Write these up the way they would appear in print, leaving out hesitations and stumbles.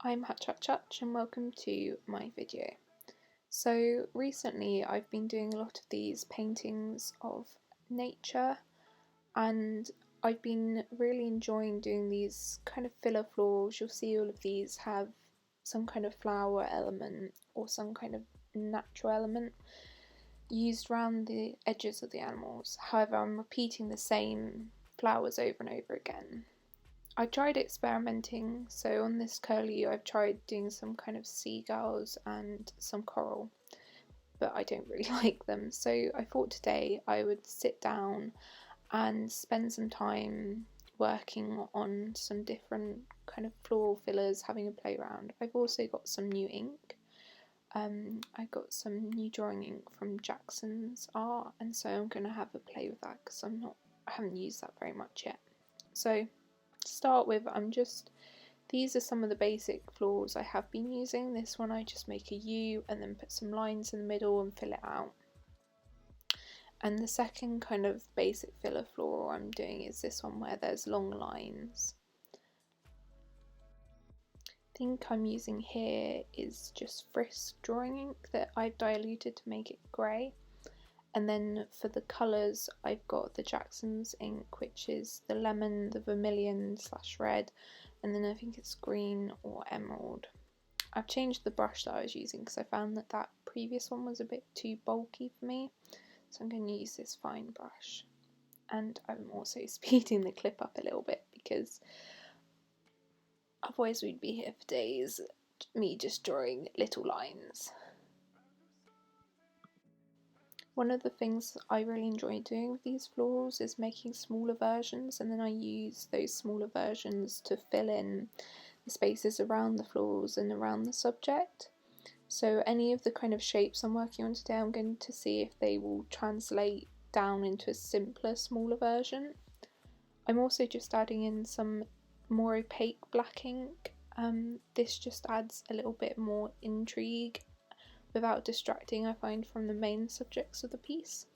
I'm Hutch and welcome to my video. So recently I've been doing a lot of these paintings of nature and I've been really enjoying doing these kind of filler florals. You'll see all of these have some kind of flower element or some kind of natural element used around the edges of the animals. However, I'm repeating the same flowers over and over again. I tried experimenting, so on this curly I've tried doing some kind of seagulls and some coral, but I don't really like them, so I thought today I would sit down and spend some time working on some different kind of floral fillers, having a play around. I've also got some new ink. I got some new drawing ink from Jackson's art, and so I'm going to have a play with that because I haven't used that very much yet. So to start with, these are some of the basic florals I have been using. This one I just make a U and then put some lines in the middle and fill it out. And the second kind of basic filler floral I'm doing is this one where there's long lines. The ink I'm using here is just Frisk drawing ink that I've diluted to make it grey. And then for the colours, I've got the Jackson's ink, which is the lemon, the vermilion / red, and then I think it's green or emerald. I've changed the brush that I was using because I found that previous one was a bit too bulky for me, so I'm going to use this fine brush. And I'm also speeding the clip up a little bit because otherwise we'd be here for days, me just drawing little lines. One of the things I really enjoy doing with these florals is making smaller versions, and then I use those smaller versions to fill in the spaces around the florals and around the subject. So any of the kind of shapes I'm working on today, I'm going to see if they will translate down into a simpler, smaller version. I'm also just adding in some more opaque black ink. This just adds a little bit more intrigue without distracting, I find, from the main subjects of the piece.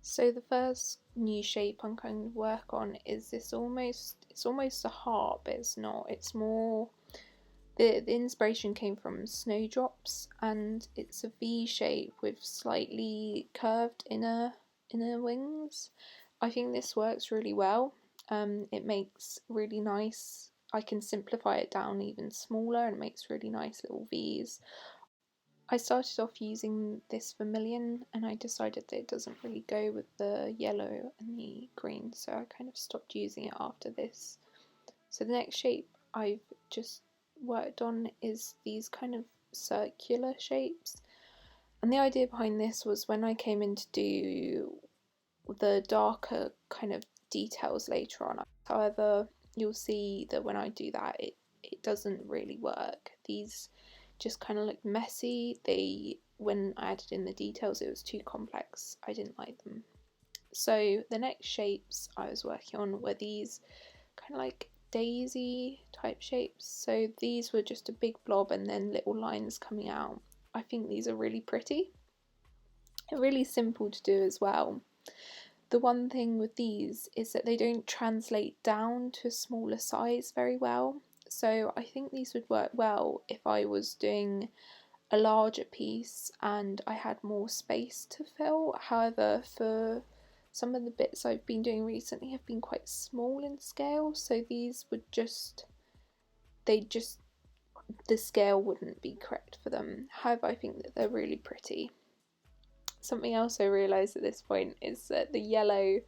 So the first new shape I'm going to work on is this it's almost a heart, but it's not. It's more, the inspiration came from snowdrops, and it's a V shape with slightly curved inner wings. I think this works really well. It makes really nice, I can simplify it down even smaller and it makes really nice little V's. I started off using this vermilion and I decided that it doesn't really go with the yellow and the green, so I kind of stopped using it after this. So the next shape I've just worked on is these kind of circular shapes, and the idea behind this was when I came in to do the darker kind of details later on. However, you'll see that when I do that, it doesn't really work. These just kind of look messy. When I added in the details, it was too complex. I didn't like them. So the next shapes I was working on were these kind of like daisy type shapes. So these were just a big blob and then little lines coming out. I think these are really pretty. They're really simple to do as well. The one thing with these is that they don't translate down to a smaller size very well, so I think these would work well if I was doing a larger piece and I had more space to fill. However, for some of the bits I've been doing recently have been quite small in scale, so these would the scale wouldn't be correct for them. However, I think that they're really pretty. Something else I realised at this point is that the yellow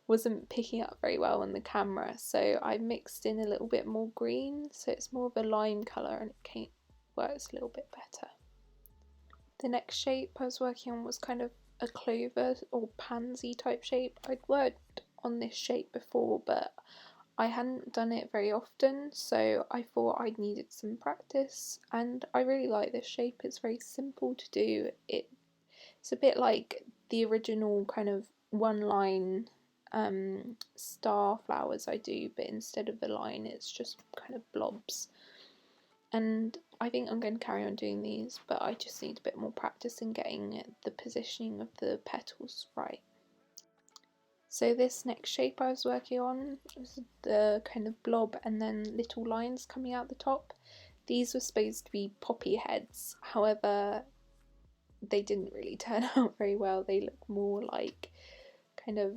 wasn't picking up very well on the camera, so I mixed in a little bit more green, so it's more of a lime colour and it works a little bit better. The next shape I was working on was kind of a clover or pansy type shape. I'd worked on this shape before, but I hadn't done it very often, so I thought I needed some practice, and I really like this shape. It's very simple to do. It's a bit like the original kind of one line star flowers I do, but instead of a line it's just kind of blobs. And I think I'm going to carry on doing these, but I just need a bit more practice in getting the positioning of the petals right. So this next shape I was working on was the kind of blob and then little lines coming out the top. These were supposed to be poppy heads, however they didn't really turn out very well. They look more like kind of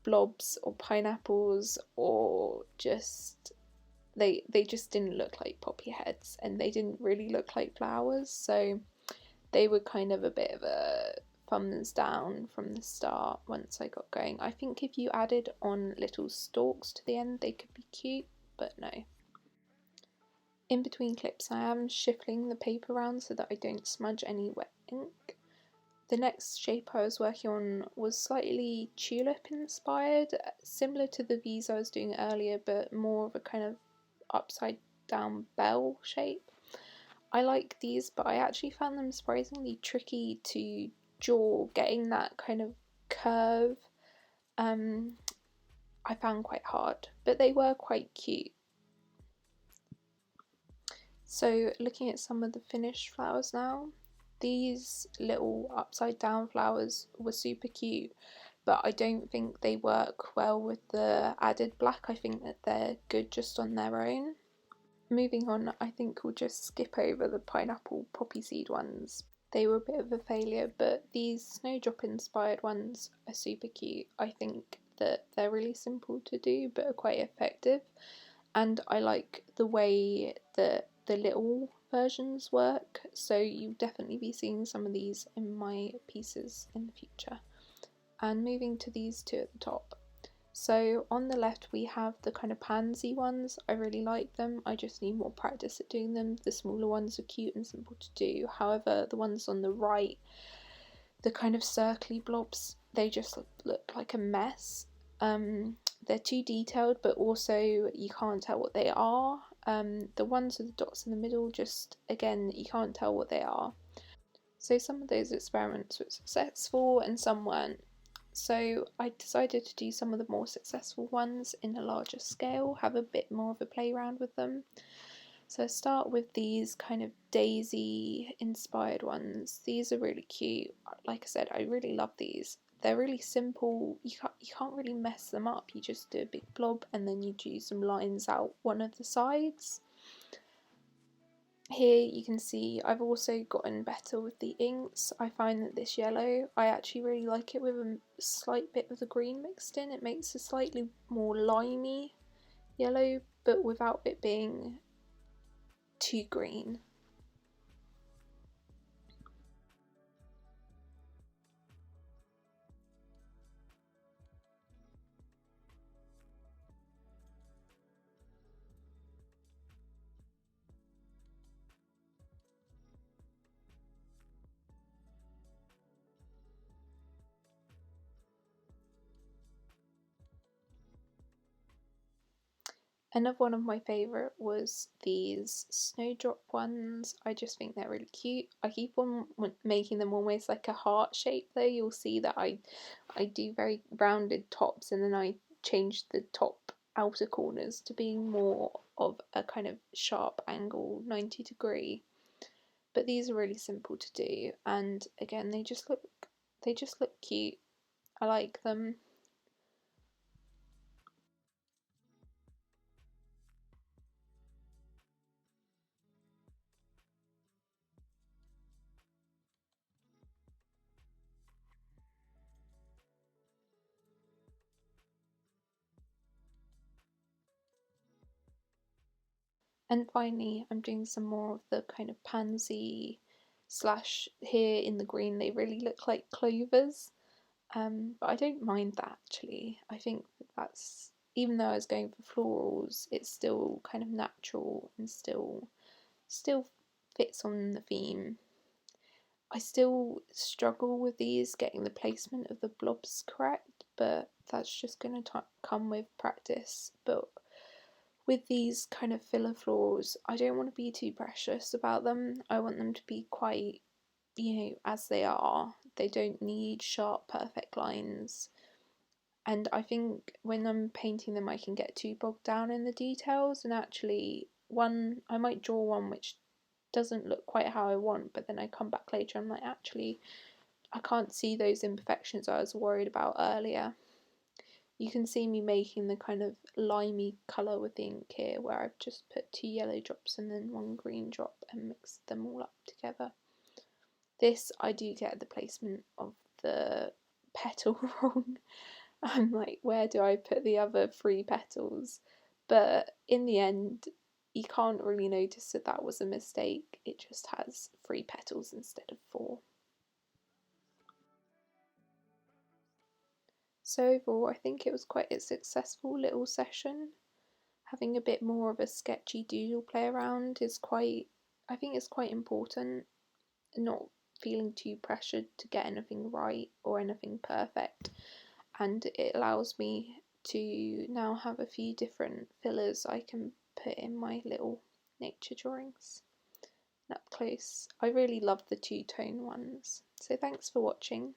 blobs or pineapples, or just they just didn't look like poppy heads, and they didn't really look like flowers, so they were kind of a bit of a thumbs down from the start once I got going. I think if you added on little stalks to the end they could be cute, but no. In between clips I am shifting the paper around so that I don't smudge any wet ink. The next shape I was working on was slightly tulip inspired, similar to the V's I was doing earlier, but more of a kind of upside down bell shape. I like these, but I actually found them surprisingly tricky to draw, getting that kind of curve. I found quite hard, but they were quite cute. So looking at some of the finished flowers now, these little upside down flowers were super cute, but I don't think they work well with the added black. I think that they're good just on their own. Moving on, I think we'll just skip over the pineapple poppy seed ones. They were a bit of a failure, but these snowdrop inspired ones are super cute. I think that they're really simple to do but are quite effective, and I like the way that the little versions work, so you'll definitely be seeing some of these in my pieces in the future. And moving to these two at the top. So on the left we have the kind of pansy ones. I really like them, I just need more practice at doing them. The smaller ones are cute and simple to do, however the ones on the right, the kind of circly blobs, they just look like a mess. They're too detailed, but also you can't tell what they are. The ones with the dots in the middle, just again, you can't tell what they are. So some of those experiments were successful and some weren't. So I decided to do some of the more successful ones in a larger scale, have a bit more of a play around with them. So I start with these kind of daisy inspired ones. These are really cute. Like I said, I really love these. They're really simple. You can't really mess them up. You just do a big blob and then you do some lines out one of the sides. Here you can see I've also gotten better with the inks. I find that this yellow, I actually really like it with a slight bit of the green mixed in. It makes a slightly more limey yellow, but without it being too green. Another one of my favourite was these snowdrop ones. I just think they're really cute. I keep on making them almost like a heart shape though. You'll see that I do very rounded tops and then I change the top outer corners to being more of a kind of sharp angle 90-degree. But these are really simple to do, and again they just look cute. I like them. And finally, I'm doing some more of the kind of pansy slash, here in the green, they really look like clovers. But I don't mind that actually. I think that's, even though I was going for florals, it's still kind of natural and still fits on the theme. I still struggle with these, getting the placement of the blobs correct, but that's just going to come with practice. But with these kind of filler florals, I don't want to be too precious about them. I want them to be quite, as they are. They don't need sharp, perfect lines. And I think when I'm painting them, I can get too bogged down in the details. And actually, I might draw one which doesn't look quite how I want, but then I come back later and I'm like, actually, I can't see those imperfections I was worried about earlier. You can see me making the kind of limey colour with the ink here, where I've just put 2 yellow drops and then 1 green drop and mixed them all up together. This, I do get the placement of the petal wrong. I'm like, where do I put the other 3 petals? But in the end, you can't really notice that that was a mistake. It just has 3 petals instead of 4. So overall, I think it was quite a successful little session. Having a bit more of a sketchy doodle play around is quite, I think it's quite important. Not feeling too pressured to get anything right or anything perfect, and it allows me to now have a few different fillers I can put in my little nature drawings. And up close, I really love the two-tone ones. So thanks for watching.